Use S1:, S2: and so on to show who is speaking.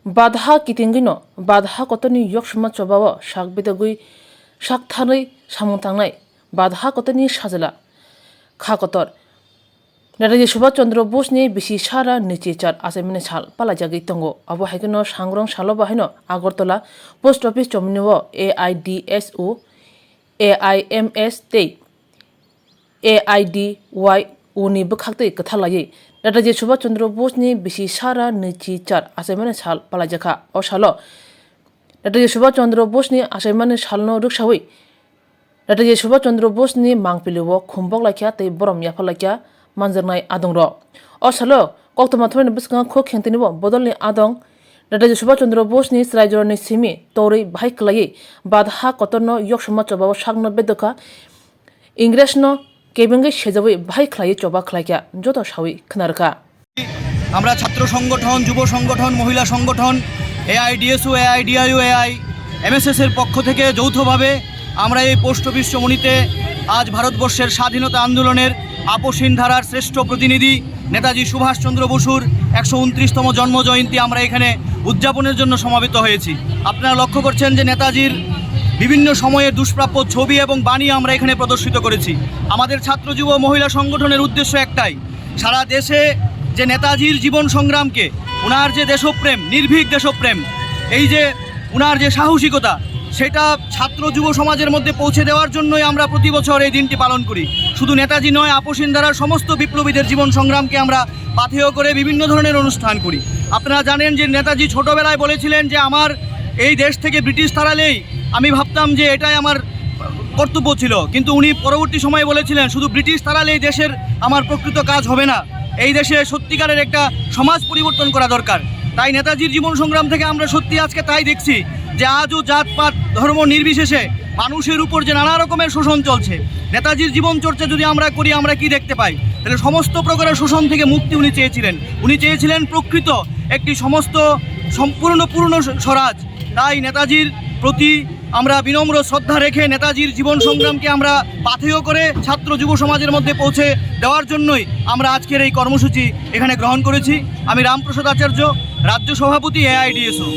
S1: বাধা কিতিঙ্গিনো বাধা কতনি yok sma chobawo sak bidagui sak thanai samung tangnai বাধা কতনি সাজলা খা কতর Netaji Subhash Chandra Bose ni bisi sara nichi char asemene sal palajagi tongo abo haikeno sangrong salo bahino agortola post office chomniwo AIDSO AIMS tei AIDY uni bkhakte kathalai Netaji Subhash Chandra Bose ni bisi sara nichi char asemene sal palajaka o salo Netaji Subhash Chandra Bose ni asemene salno ruksawi Netaji Subhash Chandra Bose ni mangpiliwo khumbok laikya tei borom yaphalakya manjarnai adongro o salo koktoma thorni biskan kho khengtinibo bodolni adong Netaji Subhash Chandra Bose ni sraijorni simi torei bhai klai badha kotorno yok sma chobawo sakno bedoka ingresno কেবেঙ্গে সেজাবই ভাই খাই চবা খাইকা যত সাউই খনারকা
S2: আমরা ছাত্র সংগঠন যুব সংগঠন মহিলা সংগঠন AIDSO AIDIO AIMSS এর পক্ষ থেকে যৌথভাবে আমরা এই পোস্ট অফিস চমনিতে আজ ভারতবর্ষের স্বাধীনতা আন্দোলনের আপসহীন ধারার শ্রেষ্ঠ প্রতিনিধি নেতাজি সুভাষচন্দ্র বসুর 129তম জন্মজয়ন্তী আমরা এখানে উদযাপনের জন্য সমাবেত হয়েছি। আপনারা লক্ষ্য করছেন যে নেতাজির বিভিন্ন সময়ের দুষ্প্রাপ্য ছবি এবং বাণী আমরা এখানে প্রদর্শিত করেছি। আমাদের ছাত্র যুব মহিলা সংগঠনের উদ্দেশ্য একটাই, সারা দেশে যে নেতাজির জীবন সংগ্রামকে, ওনার যে দেশপ্রেম, নির্ভীক দেশপ্রেম, এই যে ওনার যে সাহসিকতা, সেটা ছাত্র যুব সমাজের মধ্যে পৌঁছে দেওয়ার জন্যই আমরা প্রতি বছর এই দিনটি পালন করি। শুধু নেতাজি নয়, আপসহীন ধারার সমস্ত বিপ্লবীদের জীবন সংগ্রামকে আমরা পাথেয় করে বিভিন্ন ধরনের অনুষ্ঠান করি। আপনারা জানেন যে নেতাজি ছোটোবেলায় বলেছিলেন যে আমার এই দেশ থেকে ব্রিটিশ তাড়ালেই আমি ভাবতাম যে এটাই আমার কর্তব্য ছিল, কিন্তু উনি পরবর্তী সময়ে বলেছিলেন শুধু ব্রিটিশ তাড়ালে এই দেশের আমার প্রকৃত কাজ হবে না, এই দেশে সত্যিকারের একটা সমাজ পরিবর্তন করা দরকার। তাই নেতাজির জীবন সংগ্রাম থেকে আমরা সত্যি আজকে তাই দেখছি যে আজও জাতপাত ধর্ম নির্বিশেষে মানুষের উপর যে নানা রকমের শোষণ চলছে। নেতাজির জীবন চর্চা যদি আমরা করি, আমরা কি দেখতে পাই? তাহলে সমস্ত প্রকারের শোষণ থেকে মুক্তি উনি চেয়েছিলেন। উনি চেয়েছিলেন প্রকৃত একটি সম্পূর্ণ স্বরাজ। তাই নেতাজির প্রতি আমরা বিনম্র শ্রদ্ধা রেখে নেতাজির জীবন সংগ্রামকে আমরা পাথেয় করে ছাত্র যুব সমাজের মধ্যে পৌঁছে দেওয়ার জন্যই আমরা আজকের এই কর্মসূচি এখানে গ্রহণ করেছি। আমি রামপ্রসাদ আচার্য, রাজ্য সভাপতি AIDSO।